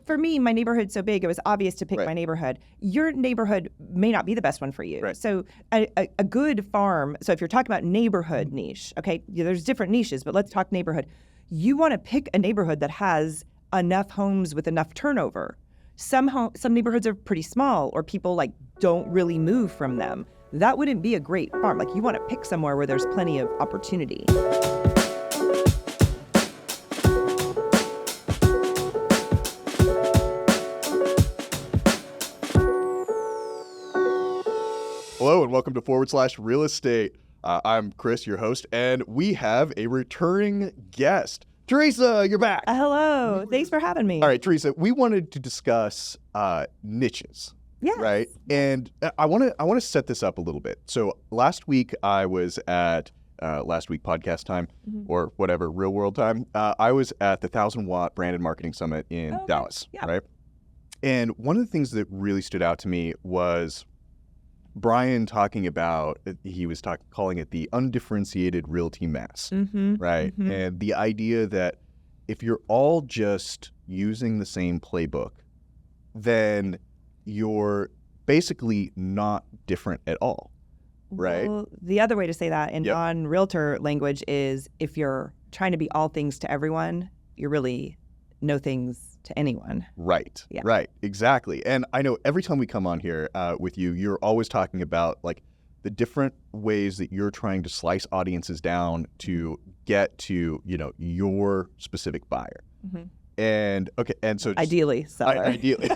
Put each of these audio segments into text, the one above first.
for me, my neighborhood's so big, it was obvious to pick Right. my neighborhood. Your neighborhood may not be the best one for you. Right. So a good farm, so if you're talking about neighborhood niche, okay, there's different niches, but let's talk neighborhood. You want to pick a neighborhood that has enough homes with enough turnover. Some neighborhoods are pretty small, or people like don't really move from them. That wouldn't be a great farm. Like, you want to pick somewhere where there's plenty of opportunity. Hello and welcome to /Real Estate. I'm Chris, your host, and we have a returning guest. Theresa, you're back. Hello. Thanks for having me. All right, Theresa, we wanted to discuss niches. Yes. Right? And I want to set this up a little bit. So last week I was at last week podcast time or whatever, real world time. I was at the 1,000-watt Branded Marketing Summit in Dallas, right? And one of the things that really stood out to me was Brian talking about, he was calling it the undifferentiated realty mass, right? And the idea that if you're all just using the same playbook, then you're basically not different at all, right? Well, the other way to say that in non-realtor language is, if you're trying to be all things to everyone, you're really no things to anyone. Right. Yeah. Right. Exactly. And I know every time we come on here with you, you're always talking about like the different ways that you're trying to slice audiences down to get to, you know, your specific buyer. And okay, and so ideally seller. Ideally.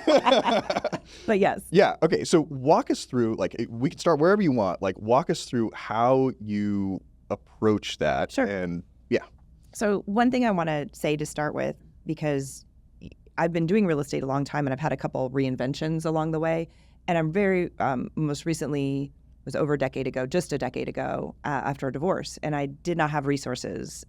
But yes. Yeah. Okay. So walk us through, like, we can start wherever you want. Like, walk us through how you approach that. Sure. And yeah. So one thing I want to say to start with, because I've been doing real estate a long time and I've had a couple reinventions along the way. And I'm very, most recently was over just a decade ago after a divorce. And I did not have resources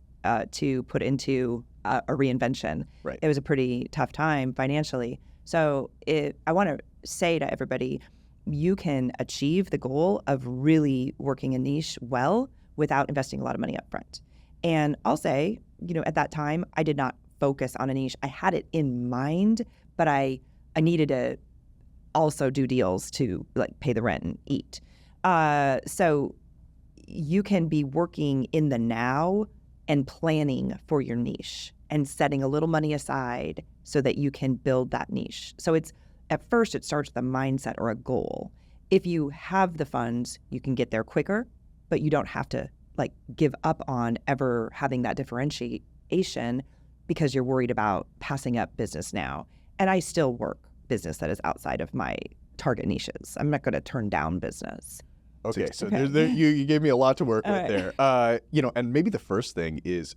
to put into a reinvention. Right. It was a pretty tough time financially. So I want to say to everybody, you can achieve the goal of really working a niche well without investing a lot of money up front. And I'll say, you know, at that time, I did not focus on a niche. I had it in mind, but I needed to also do deals to like pay the rent and eat. So you can be working in the now and planning for your niche and setting a little money aside so that you can build that niche. So at first it starts with a mindset or a goal. If you have the funds, you can get there quicker, but you don't have to like give up on ever having that differentiation because you're worried about passing up business now. And I still work business that is outside of my target niches. I'm not going to turn down business. Okay, so you gave me a lot to work with there. You know, and maybe the first thing is,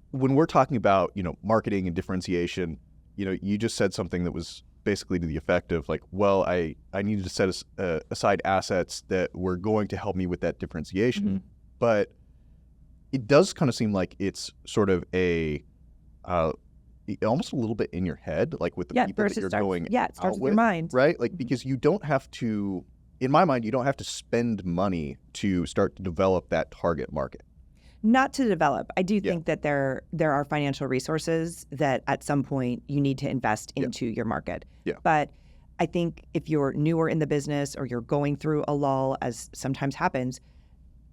when we're talking about, you know, marketing and differentiation, you know, you just said something that was basically to the effect of like, well, I needed to set aside assets that were going to help me with that differentiation. But it does kind of seem like it's sort of almost a little bit in your head, like with the people that you're going it starts with your mind. Right? Like, because you don't have to, in my mind, you don't have to spend money to start to develop that target market. Not to develop. I do think that there are financial resources that at some point you need to invest into your market. Yeah. But I think if you're newer in the business or you're going through a lull, as sometimes happens,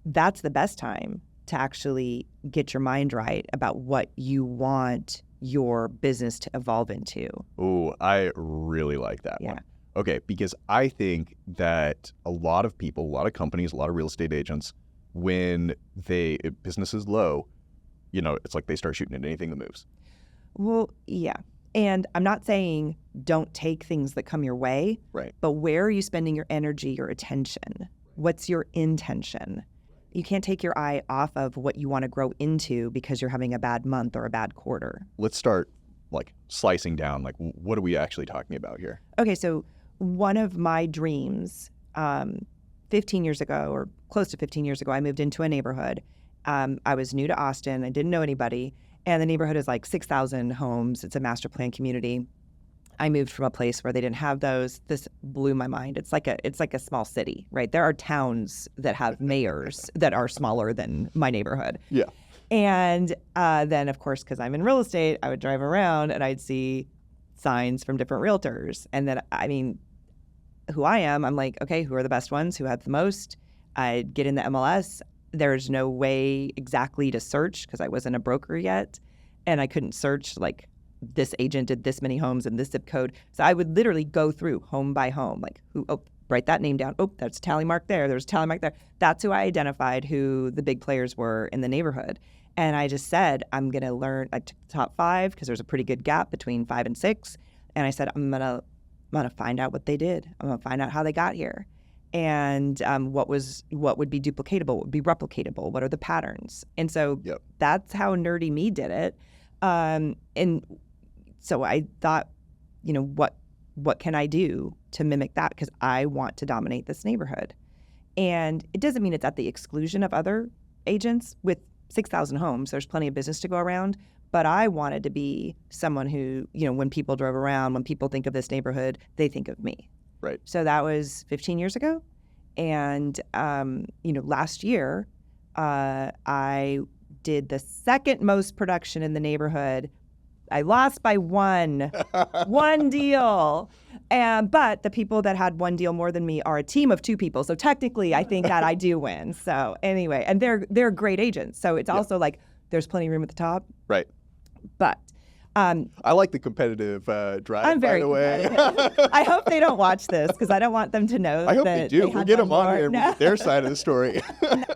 that's the best time to actually get your mind right about what you want your business to evolve into. Oh, I really like that one. Okay, because I think that a lot of people, a lot of companies, a lot of real estate agents, when business is low, you know, it's like they start shooting at anything that moves. Well, yeah. And I'm not saying don't take things that come your way, right? But where are you spending your energy, your attention? What's your intention? You can't take your eye off of what you want to grow into because you're having a bad month or a bad quarter. Let's start like slicing down, like what are we actually talking about here? Okay, so one of my dreams, 15 years ago or close to 15 years ago, I moved into a neighborhood. I was new to Austin. I didn't know anybody. And the neighborhood is like 6,000 homes. It's a master plan community. I moved from a place where they didn't have those. This blew my mind. It's like a small city, right? There are towns that have mayors that are smaller than my neighborhood. Yeah. And then, of course, because I'm in real estate, I would drive around and I'd see signs from different realtors. And then, I mean, who I am, I'm like, okay, who are the best ones? Who have the most? I'd get in the MLS. There's no way exactly to search because I wasn't a broker yet. And I couldn't search like this agent did this many homes in this zip code. So I would literally go through home by home, like write that name down. Oh, that's a tally mark there. There's a tally mark there. That's who I identified who the big players were in the neighborhood. And I just said, I'm going to learn. I took the top 5 because there's a pretty good gap between 5 and 6. And I said, I'm gonna find out what they did. I'm gonna find out how they got here, and what would be duplicatable, what would be replicatable, what are the patterns. And so that's how nerdy me did it. And so I thought, what can I do to mimic that? Because I want to dominate this neighborhood. And it doesn't mean it's at the exclusion of other agents. With 6,000 homes, there's plenty of business to go around. But I wanted to be someone who, when people drove around, when people think of this neighborhood, they think of me. Right. So that was 15 years ago. And, last year, I did the second most production in the neighborhood. I lost by one deal. But the people that had one deal more than me are a team of 2 people. So technically, I think that I do win. So anyway, and they're great agents. So it's also like there's plenty of room at the top. Right. But I like the competitive drive. I'm very by the way. competitive. I hope they don't watch this because I don't want them to know. I hope that they do. We'll get them on here with their side of the story.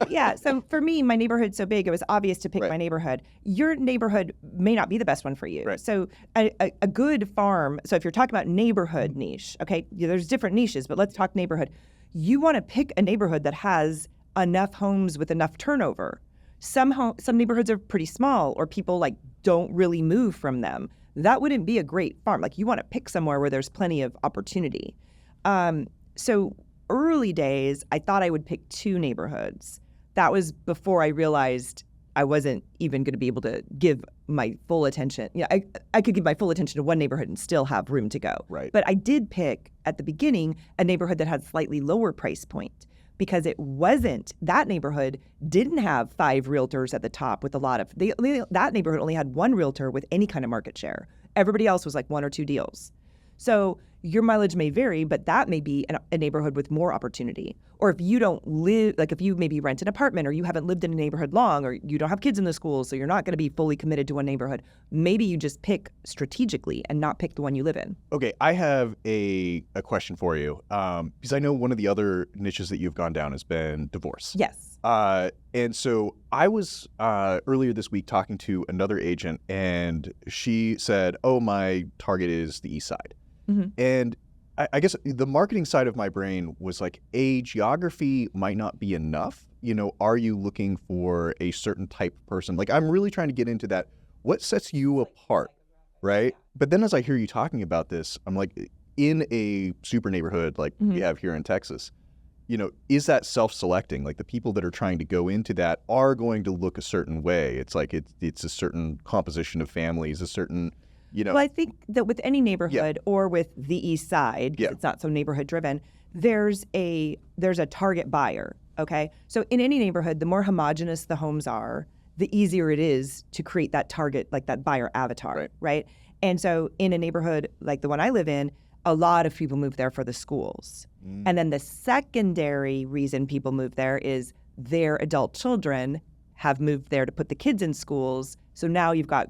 Yeah. So for me, my neighborhood's so big, it was obvious to pick my neighborhood. Your neighborhood may not be the best one for you. Right. So a good farm. So if you're talking about neighborhood niche, okay, there's different niches, but let's talk neighborhood. You want to pick a neighborhood that has enough homes with enough turnover. Some neighborhoods are pretty small, or people like don't really move from them. That wouldn't be a great farm. Like you want to pick somewhere where there's plenty of opportunity. So early days, I thought I would pick 2 neighborhoods. That was before I realized I wasn't even going to be able to give my full attention. I could give my full attention to one neighborhood and still have room to go. Right. But I did pick at the beginning a neighborhood that had slightly lower price point, because that neighborhood didn't have 5 realtors at the top with a lot of, that neighborhood only had 1 realtor with any kind of market share. Everybody else was like 1 or 2 deals. So your mileage may vary, but that may be a neighborhood with more opportunity. Or if you don't live, like if you maybe rent an apartment, or you haven't lived in a neighborhood long, or you don't have kids in the school, so you're not going to be fully committed to one neighborhood, maybe you just pick strategically and not pick the one you live in. Okay, I have a question for you, because I know one of the other niches that you've gone down has been divorce. Yes. And so I was earlier this week talking to another agent, and she said, oh, my target is the East Side. Mm-hmm. And I guess the marketing side of my brain was like, geography might not be enough. Are you looking for a certain type of person? Like, I'm really trying to get into that. What sets you apart, right? But then as I hear you talking about this, I'm like, in a super neighborhood like we have here in Texas, is that self-selecting? Like the people that are trying to go into that are going to look a certain way. It's like it's a certain composition of families, a certain, Well, I think that with any neighborhood or with the East Side, it's not so neighborhood driven, there's a target buyer, okay? So in any neighborhood, the more homogenous the homes are, the easier it is to create that target, like that buyer avatar, right? And so in a neighborhood like the one I live in, a lot of people move there for the schools. And then the secondary reason people move there is their adult children have moved there to put the kids in schools. So now you've got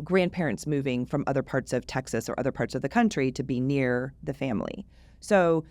grandparents moving from other parts of Texas or other parts of the country to be near the family. So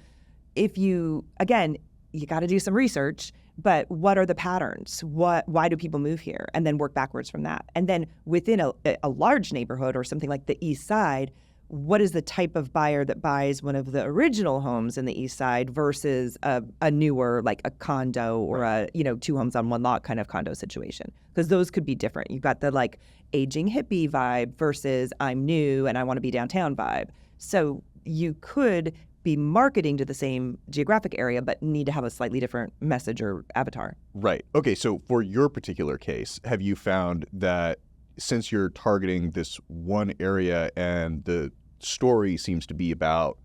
if you got to do some research, but what are the patterns? Why do people move here? And then work backwards from that. And then within a large neighborhood or something like the East Side, what is the type of buyer that buys one of the original homes in the East Side versus a newer, like a condo or a 2 homes on 1 lot kind of condo situation? Because those could be different. You've got the like aging hippie vibe versus I'm new and I want to be downtown vibe. So you could be marketing to the same geographic area, but need to have a slightly different message or avatar. Right. Okay. So for your particular case, have you found that since you're targeting this one area and the story seems to be about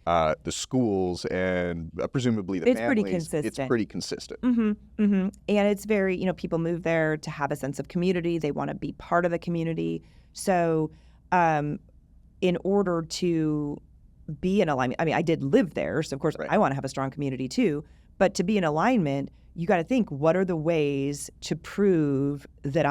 the schools, and presumably the It's pretty families, it's consistent. pretty consistent. And it's very, people move there to have a sense of community. They want to be part of the community. So in order to be in alignment, I mean, I did live there, so of course I want to have a strong community too. But to be in alignment, you got to think, what are the ways to prove that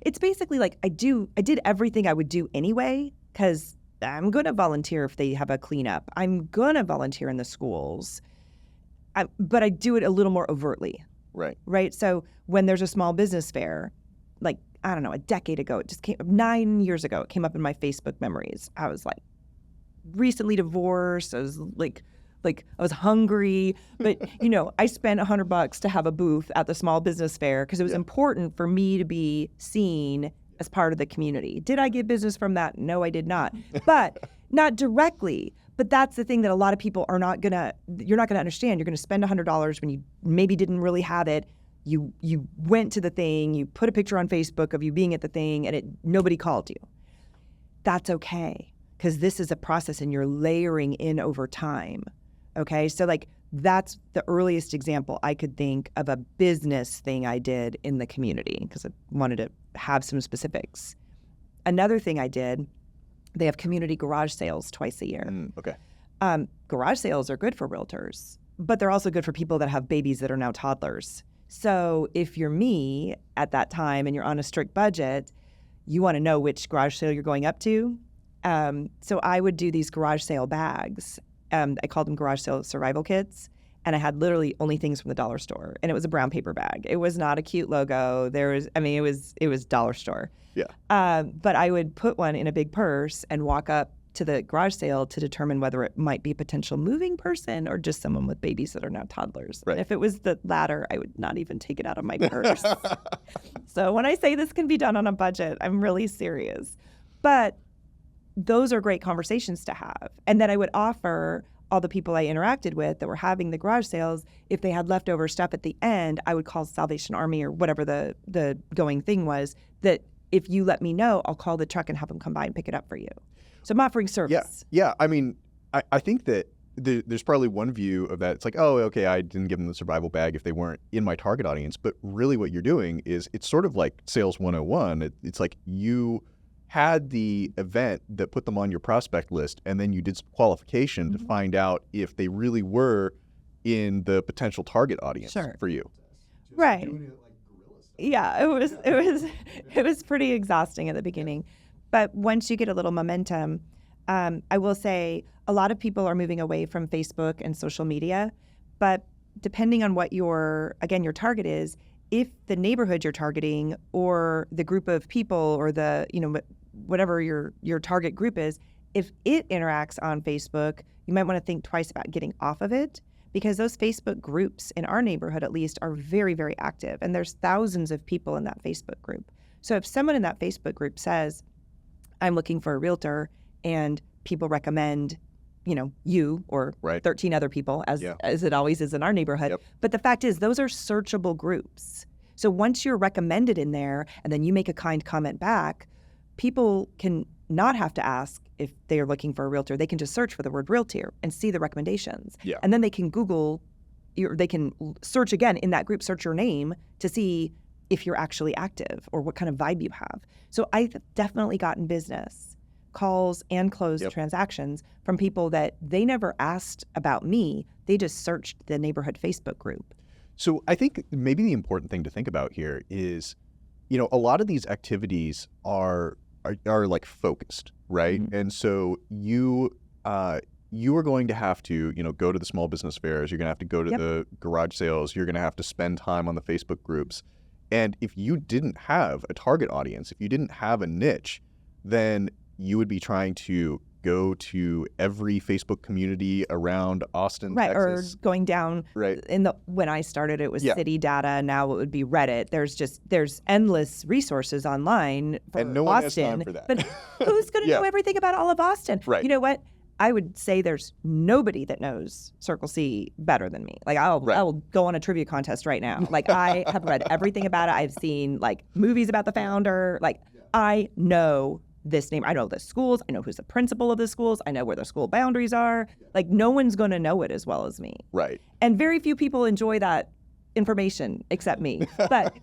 it's basically like I did everything I would do anyway, because I'm going to volunteer if they have a cleanup. I'm going to volunteer in the schools. But I do it a little more overtly. Right. So when there's a small business fair, like, I don't know, a decade ago, it just 9 years ago, it came up in my Facebook memories. I was like, recently divorced. I was like I was hungry, but I spent $100 to have a booth at the small business fair because it was important for me to be seen as part of the community. Did I get business from that? No, I did not, but not directly. But that's the thing that a lot of people you're not gonna understand. You're gonna spend $100 when you maybe didn't really have it. You went to the thing, you put a picture on Facebook of you being at the thing, and nobody called you. That's okay, because this is a process and you're layering in over time. Okay, so like that's the earliest example I could think of a business thing I did in the community, because I wanted to have some specifics. Another thing I did, they have community garage sales twice a year. Okay. Garage sales are good for realtors, but they're also good for people that have babies that are now toddlers. So if you're me at that time and you're on a strict budget, you want to know which garage sale you're going up to. So I would do these garage sale bags. I called them garage sale survival kits, and I had literally only things from the dollar store, and it was a brown paper bag. It was not a cute logo. It was dollar store. Yeah. But I would put one in a big purse and walk up to the garage sale to determine whether it might be a potential moving person or just someone with babies that are now toddlers. Right. And if it was the latter, I would not even take it out of my purse. So when I say this can be done on a budget, I'm really serious. But those are great conversations to have. And then I would offer all the people I interacted with that were having the garage sales, if they had leftover stuff at the end, I would call Salvation Army or whatever the going thing was, that if you let me know, I'll call the truck and have them come by and pick it up for you. So I'm offering service. Yeah. I mean, I think that there's probably one view of that. It's like, oh, okay, I didn't give them the survival bag if they weren't in my target audience. But really what you're doing is it's sort of like sales 101. It's like you had the event that put them on your prospect list, and then you did some qualification to find out if they really were in the potential target audience for you. Right. Yeah, it was pretty exhausting at the beginning. But once you get a little momentum, I will say a lot of people are moving away from Facebook and social media, but depending on what your target is, if the neighborhood you're targeting or the group of people or the, whatever your target group is, if it interacts on Facebook, you might want to think twice about getting off of it, because those Facebook groups in our neighborhood at least are very, very active, and there's thousands of people in that Facebook group. So if someone in that Facebook group says, I'm looking for a realtor, and people recommend, you or 13 other people, as it always is in our neighborhood. Yep. But the fact is, those are searchable groups. So once you're recommended in there and then you make a kind comment back, people can not have to ask if they are looking for a realtor. They can just search for the word realtor and see the recommendations. Yeah. And then they can they can search again in that group, search your name to see if you're actually active or what kind of vibe you have. So I've definitely gotten business calls and closed transactions from people that they never asked about me. They just searched the neighborhood Facebook group. So I think maybe the important thing to think about here is, a lot of these activities are like focused, right? Mm-hmm. And so you are going to have to, go to the small business fairs. You're going to have to go to the garage sales. You're going to have to spend time on the Facebook groups. And if you didn't have a target audience, if you didn't have a niche, then you would be trying to go to every Facebook community around Austin, Texas. Or going down when I started, it was City Data. Now it would be Reddit. There's endless resources online for and no Austin. One has time for that. But who's going to know everything about all of Austin? Right. You know what? I would say there's nobody that knows Circle C better than me. Like I will go on a trivia contest right now. Like I have read everything about it. I've seen like movies about the founder. Like I know this name. I know the schools. I know who's the principal of the schools. I know where the school boundaries are. Like, no one's going to know it as well as me. Right. And very few people enjoy that information except me. But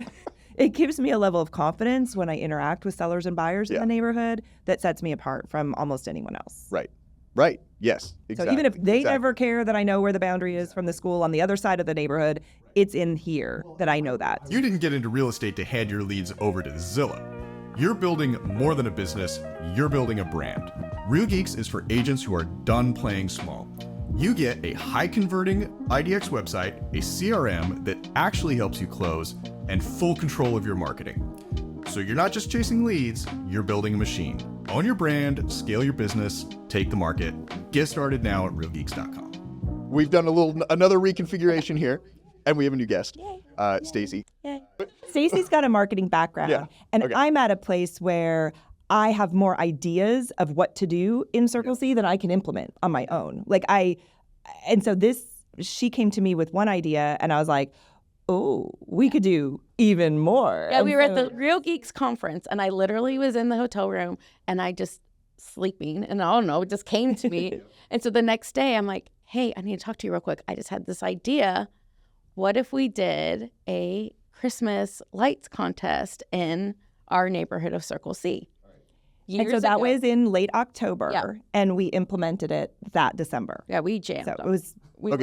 it gives me a level of confidence when I interact with sellers and buyers in the neighborhood that sets me apart from almost anyone else. Right. Right. Yes. Exactly. So even if they never care that I know where the boundary is from the school on the other side of the neighborhood, it's in here that I know that. You didn't get into real estate to hand your leads over to Zillow. You're building more than a business, you're building a brand. Real Geeks is for agents who are done playing small. You get a high-converting IDX website, a CRM that actually helps you close, and full control of your marketing. So you're not just chasing leads, you're building a machine. Own your brand, scale your business, take the market. Get started now at realgeeks.com. We've done another reconfiguration here, and we have a new guest, Stacy. Stacy's got a marketing background, and I'm at a place where I have more ideas of what to do in Circle C than I can implement on my own. And so she came to me with one idea, and I was like, oh, we could do even more. Yeah, we were at the Real Geeks conference, and I literally was in the hotel room, and I just sleeping, and I don't know, it just came to me. And so the next day, I'm like, hey, I need to talk to you real quick. I just had this idea. What if we did a Christmas lights contest in our neighborhood of Circle C? And so that was in late October, and we implemented it that December. Yeah, we jammed. So it was.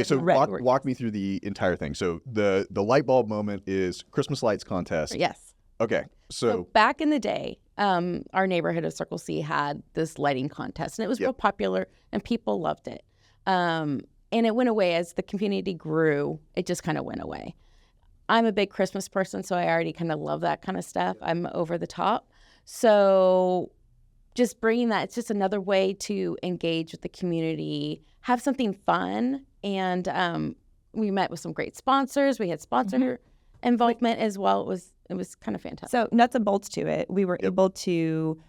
So walk me through the entire thing. So the light bulb moment is Christmas lights contest. Yes. Okay. So back in the day, our neighborhood of Circle C had this lighting contest, and it was real popular, and people loved it. And it went away as the community grew. It just kind of went away. I'm a big Christmas person, so I already kind of love that kind of stuff. I'm over the top. So just bringing that, it's just another way to engage with the community, have something fun. And we met with some great sponsors. We had sponsor involvement as well. It was kind of fantastic. So nuts and bolts to it. We were able to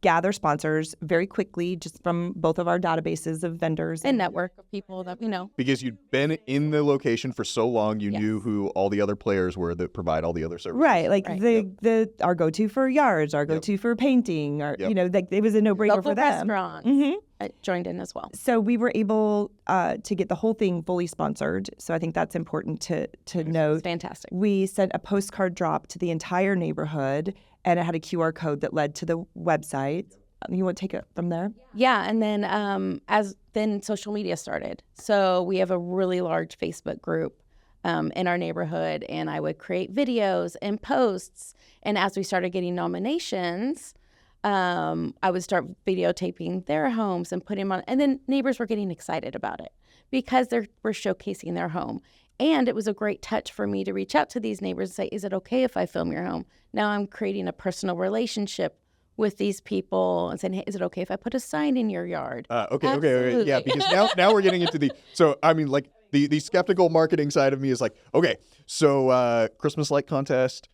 gather sponsors very quickly just from both of our databases of vendors. And network of people that, because you'd been in the location for so long, you knew who all the other players were that provide all the other services. Right. Our go-to for yards, our go-to for painting, it was a no-brainer for them. Restaurants joined in as well. So we were able to get the whole thing fully sponsored. So I think that's important to note. Fantastic. We sent a postcard drop to the entire neighborhood, and it had a QR code that led to the website. You want to take it from there? Yeah, and then then social media started. So we have a really large Facebook group in our neighborhood, and I would create videos and posts. And as we started getting nominations, I would start videotaping their homes and putting them on. And then neighbors were getting excited about it because we're showcasing their home. And it was a great touch for me to reach out to these neighbors and say, is it okay if I film your home? Now I'm creating a personal relationship with these people and saying, hey, is it okay if I put a sign in your yard? Okay. Yeah, because now we're getting into the skeptical marketing side of me is like, okay, so Christmas light contest, ...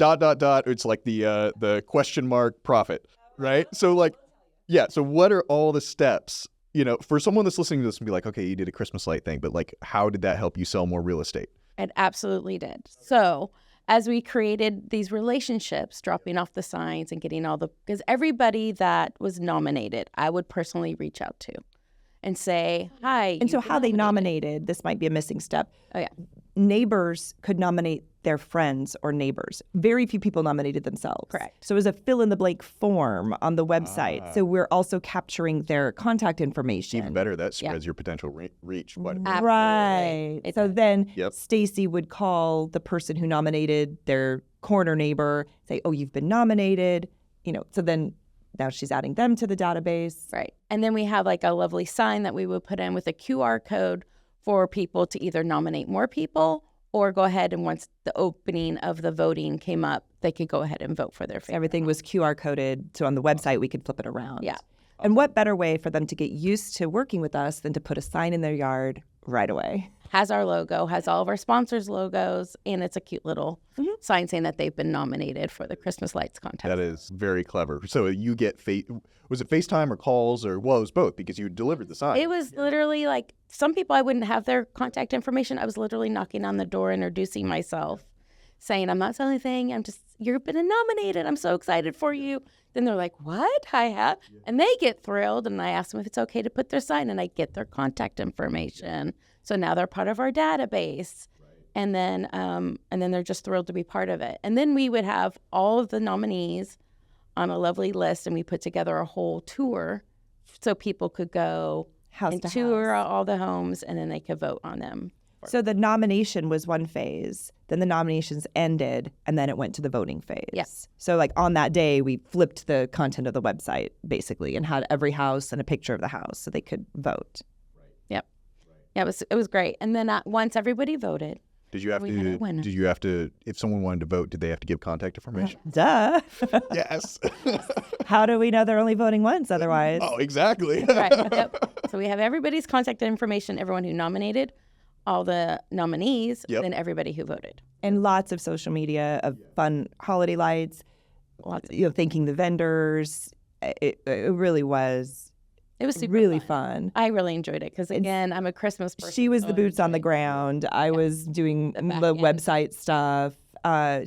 It's like the question mark profit, right? So so what are all the steps? For someone that's listening to this and be like, okay, you did a Christmas light thing, but how did that help you sell more real estate? It absolutely did. So as we created these relationships, dropping off the signs and getting because everybody that was nominated, I would personally reach out to and say, hi. And so how they nominated, this might be a missing step. Oh, yeah. Neighbors could nominate their friends or neighbors. Very few people nominated themselves. Correct. So it was a fill-in-the-blank form on the website. So we're also capturing their contact information. Even better, that spreads your potential reach quite a bit. Right. So then Stacy would call the person who nominated their corner neighbor, say, oh, you've been nominated. So then now she's adding them to the database. Right. And then we have a lovely sign that we would put in with a QR code for people to either nominate more people or go ahead and once the opening of the voting came up, they could go ahead and vote for their favorite. Everything was QR coded. So on the website, we could flip it around. Yeah. And what better way for them to get used to working with us than to put a sign in their yard right away? Has our logo, has all of our sponsors' logos, and it's a cute little sign saying that they've been nominated for the Christmas lights contest. That is very clever. So you get, was it FaceTime or calls or, well, it was both because you delivered the sign. It was literally some people I wouldn't have their contact information. I was literally knocking on the door, introducing myself, saying, I'm not selling anything. You've been nominated. I'm so excited for you. Then they're like, what? I have? And they get thrilled. And I ask them if it's okay to put their sign, and I get their contact information. So now they're part of our database. And then they're just thrilled to be part of it. And then we would have all of the nominees on a lovely list, and we put together a whole tour so people could go House and to tour house. all the homes, and then they could vote on them. So the nomination was one phase, then the nominations ended, and then it went to the voting phase. Yes. So like on that day, we flipped the content of the website basically and had every house and a picture of the house so they could vote. Yep. Yeah, it was great. And then once everybody voted, Did you have We had a winner. to? Did you have to? If someone wanted to vote, did they have to give contact information? Duh. Yes. How do we know they're only voting once otherwise? Oh, exactly. right. Yep. So we have everybody's contact information, everyone who nominated, all the nominees, Yep. and then everybody who voted. And lots of social media of fun holiday lights, Lots of, thanking the vendors. It really was it was super really fun. fun. I really enjoyed it because, again, I'm a Christmas person. She was so the I boots on the enjoyed it. ground. I was doing The back the end. website stuff.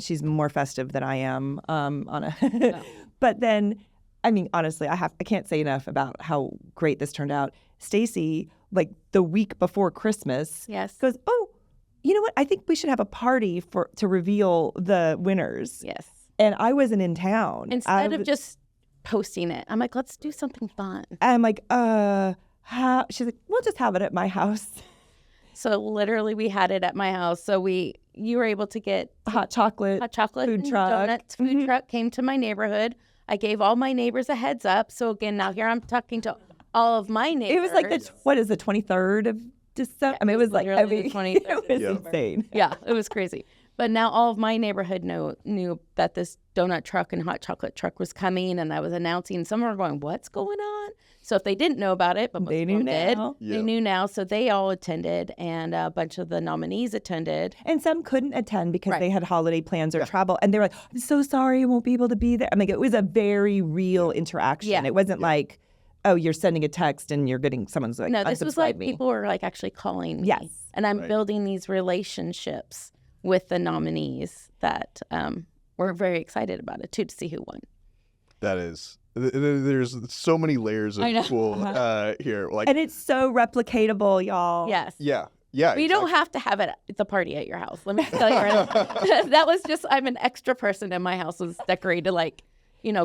She's more festive than I am on a. But then, I mean, honestly, I can't say enough about how great this turned out. Stacy, like the week before Christmas, Yes. goes, "Oh, you know what? I think we should have a party to reveal the winners." Yes. And I wasn't in town. Instead of just posting it, I'm like, let's do something fun. I'm like, how? She's like, we'll just have it at my house. So literally, we had it at my house. So you were able to get Hot chocolate. hot chocolate food and truck. donuts. Food truck came to my neighborhood. I gave all my neighbors a heads up. So again, now here I'm talking to all of my neighbors. It was like what is the 23rd of December? I mean, it was like literally the 23rd it was Yeah. insane. Yeah, it was crazy. But now all of my neighborhood knew that this donut truck and hot chocolate truck was coming, and I was announcing. Some were going, "What's going on?" So if they didn't know about it, but most They of them knew did, now. Yeah. they knew now. So they all attended, and a bunch of the nominees attended. And some couldn't attend because Right. they had holiday plans or travel, and they were like, "I'm so sorry, I won't be able to be there." I mean, it was a very real interaction. Yeah. It wasn't like, "Oh, you're sending a text and you're getting someone's like, No, this was like unsubscribe me." people were like actually calling me. Yes. And I'm Right. building these relationships with the nominees that we're very excited about it too, to see who won. That is. There's so many layers of I know. cool here. Like, And it's so replicatable, y'all. Yes. yeah. We don't have to have it at the party at your house. Let me tell you right now. That was just, I'm an extra person in my house was decorated like,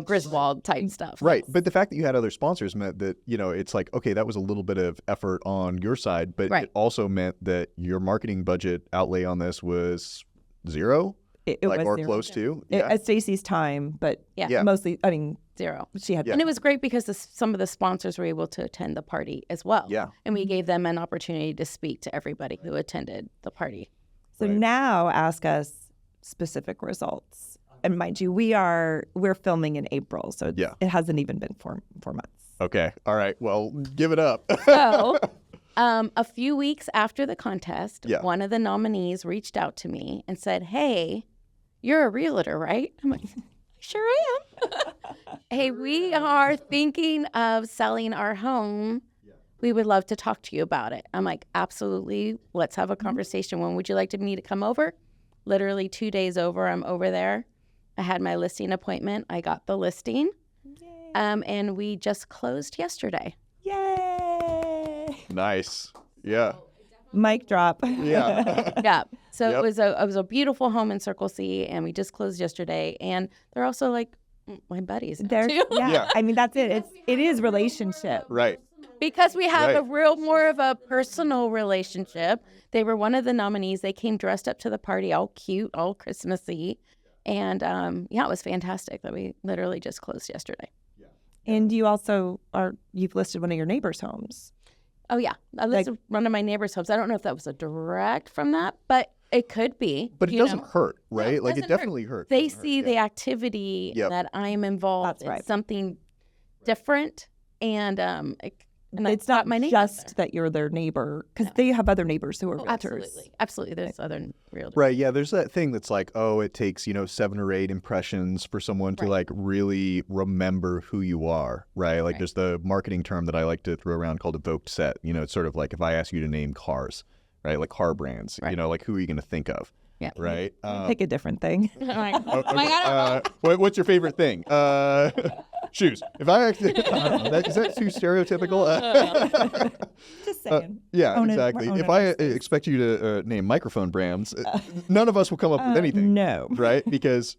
Griswold type stuff. Right. But the fact that you had other sponsors meant that, it's like, okay, that was a little bit of effort on your side, but Right. it also meant that your marketing budget outlay on this was zero, It like, was or zero. close to. At Stacy's time, but Yeah. mostly, I mean, Zero. she had And it was great because some of the sponsors were able to attend the party as well. Yeah. And we gave them an opportunity to speak to everybody who attended the party. So Right. now ask us specific results. And mind you, we're filming in April, so Yeah. it hasn't even been four months. Okay. All right. Well, give it up. So, a few weeks after the contest, Yeah. one of the nominees reached out to me and said, "Hey, you're a realtor, right?" I'm like, "Sure am." "Hey, we are thinking of selling our home. We would love to talk to you about it." I'm like, "Absolutely. Let's have a conversation. When would you like me to come over?" Literally 2 days over, I'm over there. I had my listing appointment. I got the listing. And we just closed yesterday. Yay! Nice. Yeah. Mic drop. Yeah. Yeah. So Yep. it was a beautiful home in Circle C, and we just closed yesterday. And they're also like my buddies now, There, too. yeah. I mean, that's it. It is relationship. Right. Because we have Right. a real more of a personal relationship. They were one of the nominees. They came dressed up to the party, all cute, all Christmassy, and it was fantastic that we literally just closed yesterday. And you you've listed one of your neighbors' homes. Oh yeah, I listed one of my neighbors' homes. I don't know if that was a direct from that, but it could be. But it you doesn't know. hurt, right? it Like, it doesn't hurt. definitely hurts. They Doesn't hurt, see yeah. the activity Yep. that I am involved That's in right. something different, and I It's thought not my neighbors just there. that you're their neighbor, because they have other neighbors who are realtors. Absolutely. There's other realtors. Right. Yeah. There's that thing that's like, oh, it takes, 7 or 8 impressions for someone to Right. like really remember who you are. Right. Like Right. there's the marketing term that I like to throw around called evoked set. It's sort of like if I ask you to name cars, right? Like car brands, Right. like who are you going to think of? Yeah. right? Pick a different thing. Oh my God. What's your favorite thing? Shoes. If I actually, is that too stereotypical? Just saying. Yeah, Own it. exactly. We're owning If I our space. expect you to name microphone brands, none of us will come up with anything. No. Right? Because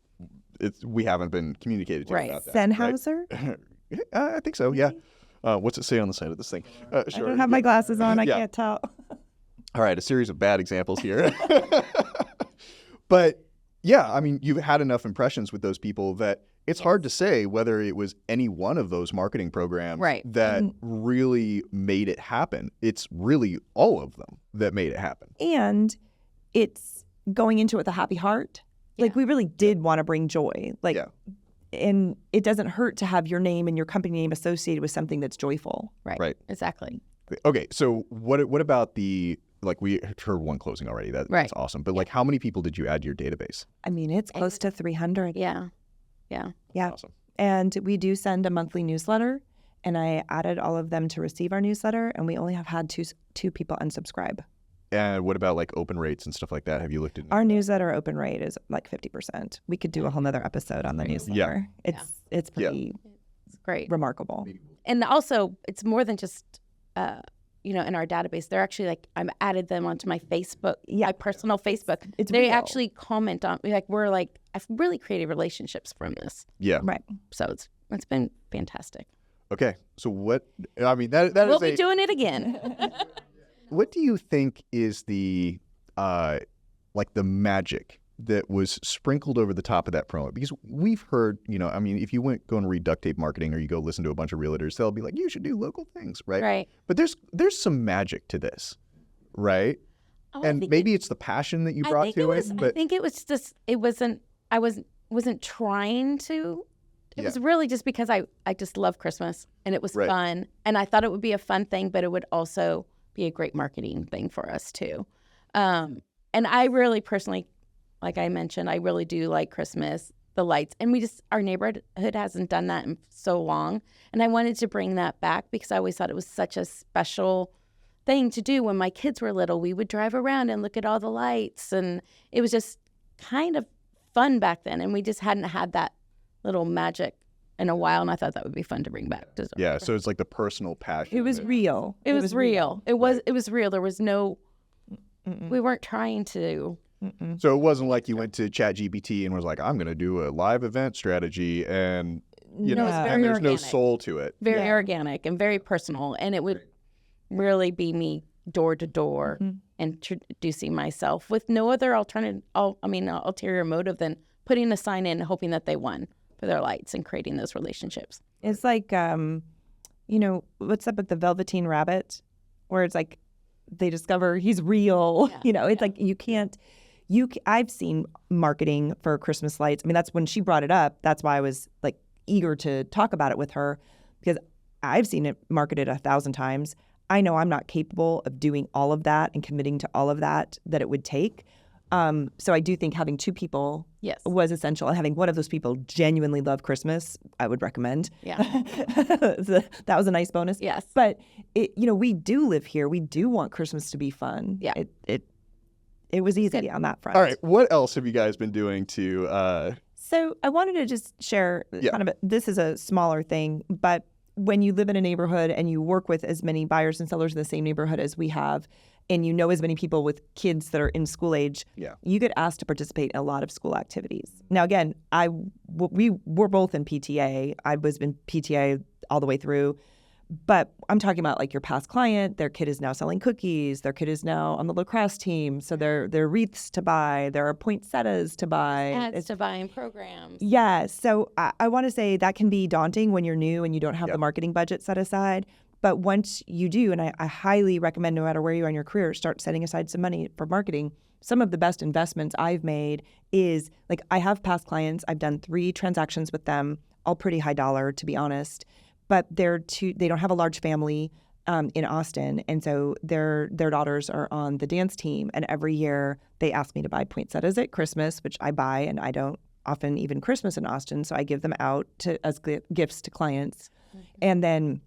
we haven't been communicated to Right. about that. Right? Sennheiser? I think so, yeah. What's it say on the side of this thing? I don't have my glasses on. I can't tell. All right, a series of bad examples here. But yeah, I mean, you've had enough impressions with those people that it's hard to say whether it was any one of those marketing programs that really made it happen. It's really all of them that made it happen. And it's going into it with a happy heart. Like, we really did want to bring joy. Like, and it doesn't hurt to have your name and your company name associated with something that's joyful. Right. Exactly. Okay, so what about the, like, we heard one closing already. That's awesome. But like, how many people did you add to your database? I mean, it's close to 300. Yeah. Awesome. And we do send a monthly newsletter, and I added all of them to receive our newsletter, and we only have had two people unsubscribe. And what about like open rates and stuff like that? Have you looked at Our newsletter open rate is like 50%. We could do a whole nother episode on the newsletter. It's pretty It's great. remarkable. And also, it's more than just, in our database. They're actually like, I've added them onto my Facebook, my personal Facebook. They real. actually comment on, I've really created relationships from this. Yeah. Right. So it's been fantastic. Okay. So what, I mean, that We'll is be doing it again. What do you think is the like the magic that was sprinkled over the top of that promo? Because we've heard, I mean, if you go and read duct tape marketing, or you go listen to a bunch of realtors, they'll be like, you should do local things, right? Right. But there's some magic to this, right? Oh, and maybe it's the passion that you brought to it. But I think it was just, I wasn't trying to. It was really just because I just love Christmas, and it was fun, and I thought it would be a fun thing, but it would also be a great marketing thing for us too. And I really personally, like I mentioned, I really do like Christmas, the lights, and our neighborhood hasn't done that in so long. And I wanted to bring that back because I always thought it was such a special thing to do. When my kids were little, we would drive around and look at all the lights, and it was just kind of fun back then. And we just hadn't had that little magic in a while, and I thought that would be fun to bring back. Yeah, so it's like the personal passion. It was real. It was real. It was real. There was no, we weren't trying to. So it wasn't like you went to ChatGPT and was like, I'm going to do a live event strategy, and No, it's very and there's no organic. soul to it. Very organic and very personal, and it would really be me door to door introducing myself with no other ulterior motive than putting a sign in, hoping that they won for their lights and creating those relationships. It's like, what's up with the Velveteen Rabbit, where it's like they discover he's real. It's like I've seen marketing for Christmas lights. I mean, that's when she brought it up. That's why I was like eager to talk about it with her, because I've seen it marketed 1,000 times. I know I'm not capable of doing all of that and committing to all of that it would take. So I do think having two people was essential, and having one of those people genuinely love Christmas, I would recommend. Yeah. That was a nice bonus. Yes. But we do live here. We do want Christmas to be fun. Yeah. It was easy on that front. All right. What else have you guys been doing to So I wanted to just share this is a smaller thing, but when you live in a neighborhood and you work with as many buyers and sellers in the same neighborhood as we have, and you know as many people with kids that are in school age, you get asked to participate in a lot of school activities. Now, again, we were both in PTA. I was in PTA all the way through. But I'm talking about like your past client, their kid is now selling cookies, their kid is now on the lacrosse team. So there are wreaths to buy, there are poinsettias to buy. Ads to buy and programs. Yeah. So I want to say that can be daunting when you're new and you don't have the marketing budget set aside. But once you do, and I highly recommend, no matter where you are in your career, start setting aside some money for marketing. Some of the best investments I've made is, like, I have past clients. I've done 3 transactions with them, all pretty high dollar, to be honest. But they don't have a large family in Austin. And so their daughters are on the dance team. And every year they ask me to buy poinsettias at Christmas, which I buy, and I don't often even Christmas in Austin. So I give them out as gifts to clients. And then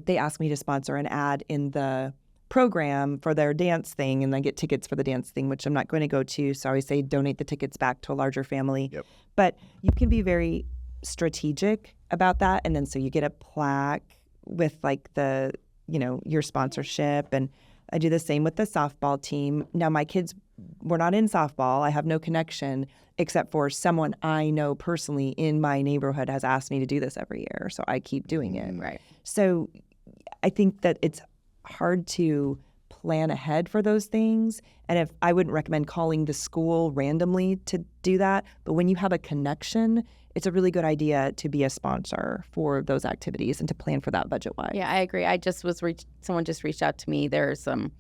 they asked me to sponsor an ad in the program for their dance thing, and I get tickets for the dance thing, which I'm not going to go to. So I always say donate the tickets back to a larger family. Yep. But you can be very strategic about that. And then so you get a plaque with like the, your sponsorship. And I do the same with the softball team. Now my kids were not in softball. I have no connection except for someone I know personally in my neighborhood has asked me to do this every year. So I keep doing it. Right. So I think that it's hard to plan ahead for those things. And if I wouldn't recommend calling the school randomly to do that, but when you have a connection, it's a really good idea to be a sponsor for those activities and to plan for that budget-wise. Yeah, I agree. Someone just reached out to me. There's something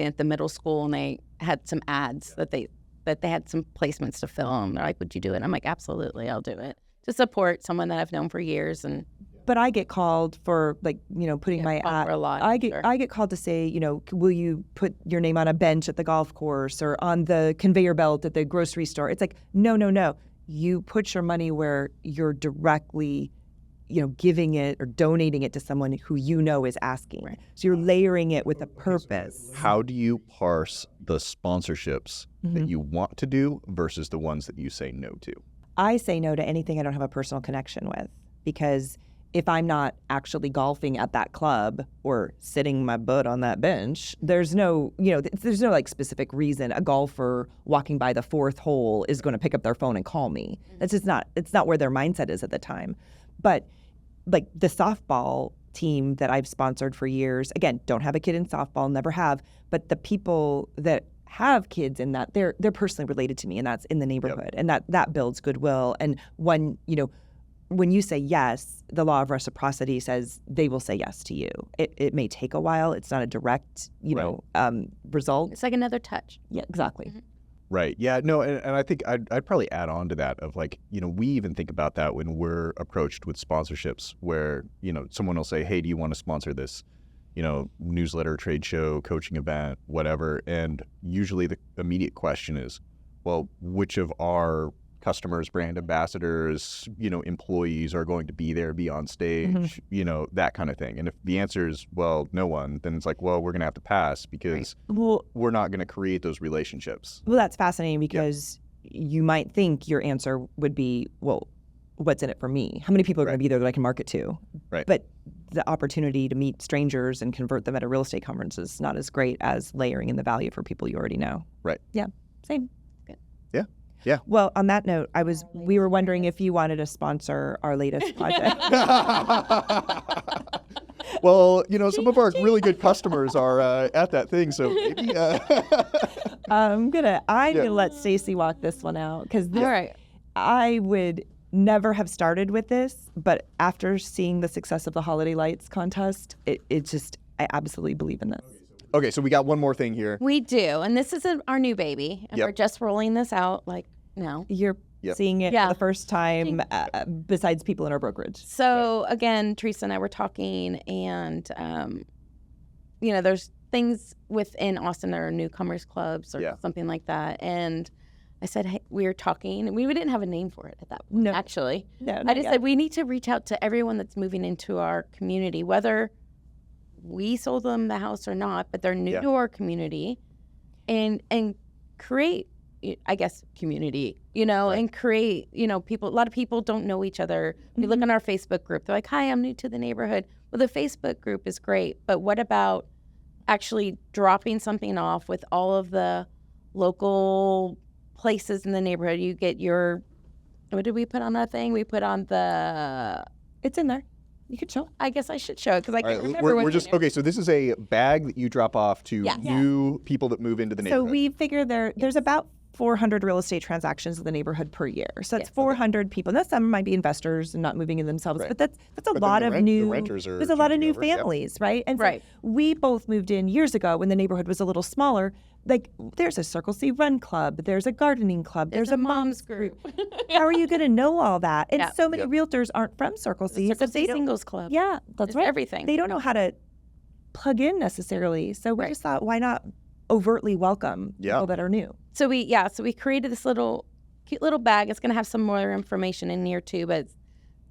at the middle school, and they had some ads that they had some placements to film. They're like, "Would you do it?" I'm like, "Absolutely, I'll do it." To support someone that I've known for years. But I get called for putting my ad. For a lot. I get called to say, will you put your name on a bench at the golf course or on the conveyor belt at the grocery store? It's like, no. You put your money where you're directly, giving it or donating it to someone who is asking. Right. So you're layering it with a purpose. How do you parse the sponsorships Mm-hmm. that you want to do versus the ones that you say no to? I say no to anything I don't have a personal connection with, because if I'm not actually golfing at that club or sitting my butt on that bench, there's no like specific reason a golfer walking by the fourth hole is going to pick up their phone and call me. That's just not, it's not where their mindset is at the time. But like the softball team that I've sponsored for years, again, don't have a kid in softball, never have, but the people that have kids in that, they're personally related to me, and that's in the neighborhood. And that builds goodwill. And when you say yes, the law of reciprocity says they will say yes to you. It may take a while. It's not a direct, result. It's like another touch. Yeah, exactly. Mm-hmm. Right. Yeah. No. And I think I'd probably add on to that of like, we even think about that when we're approached with sponsorships where, someone will say, hey, do you want to sponsor this, newsletter, trade show, coaching event, whatever. And usually the immediate question is, well, which of our customers, brand ambassadors, employees are going to be there, be on stage, that kind of thing. And if the answer is, well, no one, then it's like, well, we're going to have to pass because we're not going to create those relationships. Well, that's fascinating because you might think your answer would be, well, what's in it for me? How many people are going to be there that I can market to? Right. But the opportunity to meet strangers and convert them at a real estate conference is not as great as layering in the value for people you already know. Right. Yeah. Same. Yeah. Well, on that note, we were wondering if you wanted to sponsor our latest project. Well, some of our really good customers are at that thing, so maybe. I'm gonna let Stacy walk this one out because All right. I would never have started with this, but after seeing the success of the Holiday Lights contest, I absolutely believe in this. Okay, so we got one more thing here. We do. And this is our new baby. And we're just rolling this out now. You're seeing it for the first time besides people in our brokerage. So again, Theresa and I were talking, and there's things within Austin that are newcomers clubs or something like that. And I said, hey, we were talking, and we didn't have a name for it at that point, actually. No, I just said we need to reach out to everyone that's moving into our community, whether we sold them the house or not, but they're new to our community, and create, I guess, community, and create, people. A lot of people don't know each other. We look on our Facebook group. They're like, hi, I'm new to the neighborhood. Well, the Facebook group is great, but what about actually dropping something off with all of the local places in the neighborhood? You get what did we put on that thing? We put on it's in there. You could show it. I guess I should show it because I can't remember. Okay, so this is a bag that you drop off to new people that move into the neighborhood. So we figure there's about 400 real estate transactions in the neighborhood per year. So that's 400 people. Now some might be investors and not moving in themselves, but that's a lot of new. There's a lot of new families, right? And so we both moved in years ago when the neighborhood was a little smaller. Like there's a Circle C Run Club, there's a gardening club, there's a mom's group. How are you going to know all that? And so many realtors aren't from Circle C. Circle C Singles Club. Yeah, that's right. Everything. They don't know how to plug in necessarily. So we just thought, why not overtly welcome people that are new? So we created this cute little bag. It's going to have some more information in here too, but it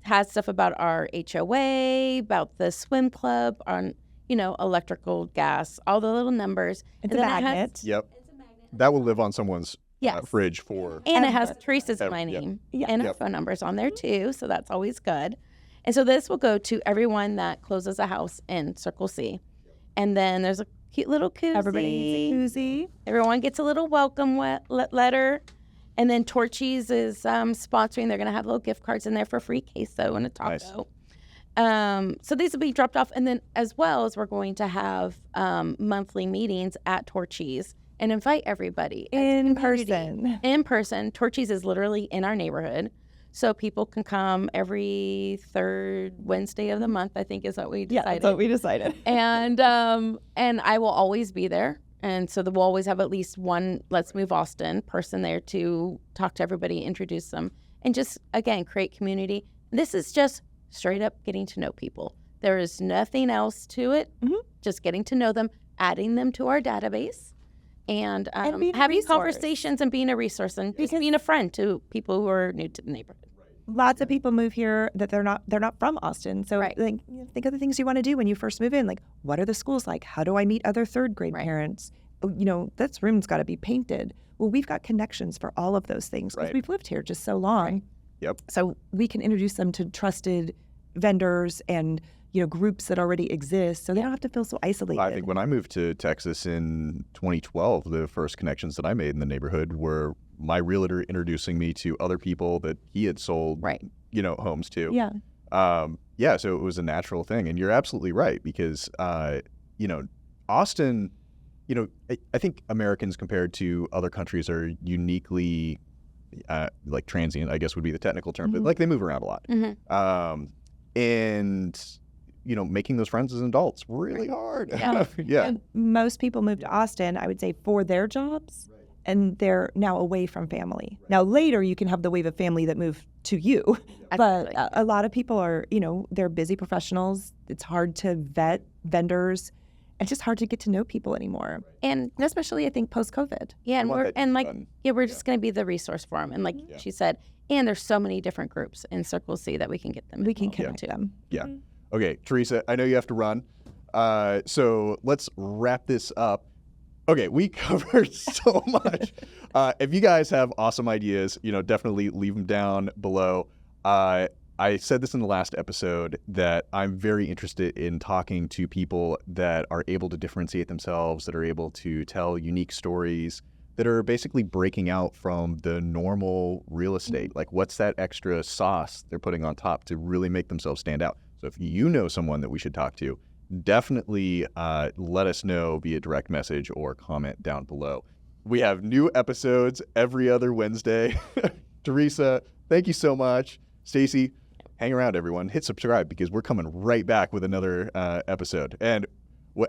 has stuff about our HOA, about the swim club, on electrical, gas, all the little numbers. It's And a then it has- magnet. Yep. That will live on someone's Yes. fridge for. And it has Ever. Theresa's Ever, my yep. name Yeah. and her Yep. phone numbers on there too, so that's always good. And so this will go to everyone that closes a house in Circle C. And then there's a cute little koozie. Everybody needs a koozie. Everyone gets a little welcome letter. And then Torchy's is sponsoring. They're going to have little gift cards in there for free queso and a taco. So these will be dropped off. And then as well as we're going to have monthly meetings at Torchy's and invite everybody. as a In community. person. In person. Torchy's is literally in our neighborhood. So people can come every third Wednesday of the month, I think is what we decided. Yeah, that's what we decided. And I will always be there. And so we'll always have at least one Let's Move Austin person there to talk to everybody, introduce them, and just, again, create community. This is just straight up getting to know people. There is nothing else to it, just getting to know them, adding them to our database, and being a having resource. conversations and being a resource and just being a friend to people who are new to the neighborhood. Lots of people move here that they're not from Austin. So Right. like, think of the things you want to do when you first move in. Like, what are the schools like? How do I meet other third grade Right. parents? That room's got to be painted. Well, we've got connections for all of those things because Right. we've lived here just so long. Yep. So we can introduce them to trusted vendors and groups that already exist, so they don't have to feel so isolated. I think when I moved to Texas in 2012, the first connections that I made in the neighborhood were my realtor introducing me to other people that he had sold, Right. homes to. Yeah. So it was a natural thing. And you're absolutely right because, Austin, I think Americans compared to other countries are uniquely, like transient, I guess would be the technical term, but like they move around a lot. And making those friends as adults really hard. Yeah. And most people move to Austin, I would say, for their jobs, and they're now away from family. Now, later, you can have the wave of family that move to you, Absolutely. but a lot of people are, they're busy professionals. It's hard to vet vendors. It's just hard to get to know people anymore, And especially, I think, post-COVID. yeah, and want we're that to be fun. we're just going to be the resource for them. And like she said, and there's so many different groups in Circle C that we can get them. We can involved connect to. them. Yeah. Okay, Theresa, I know you have to run. So let's wrap this up. Okay, we covered so much. If you guys have awesome ideas, definitely leave them down below. I said this in the last episode that I'm very interested in talking to people that are able to differentiate themselves, that are able to tell unique stories, that are basically breaking out from the normal real estate. Like, what's that extra sauce they're putting on top to really make themselves stand out? So if you know someone that we should talk to, definitely let us know via direct message or comment down below. We have new episodes every other Wednesday. Theresa, thank you so much. Stacy, hang around, everyone. Hit subscribe because we're coming right back with another episode. And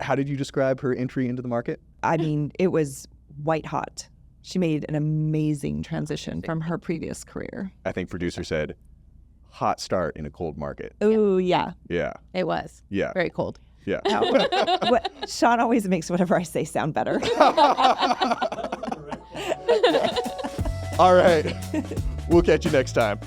how did you describe her entry into the market? I mean, it was white hot. She made an amazing transition from her previous career. I think producer said, hot start in a cold market. Oh, yeah. Yeah. It was Yeah. very cold. Yeah. Sean always makes whatever I say sound better. All right. We'll catch you next time.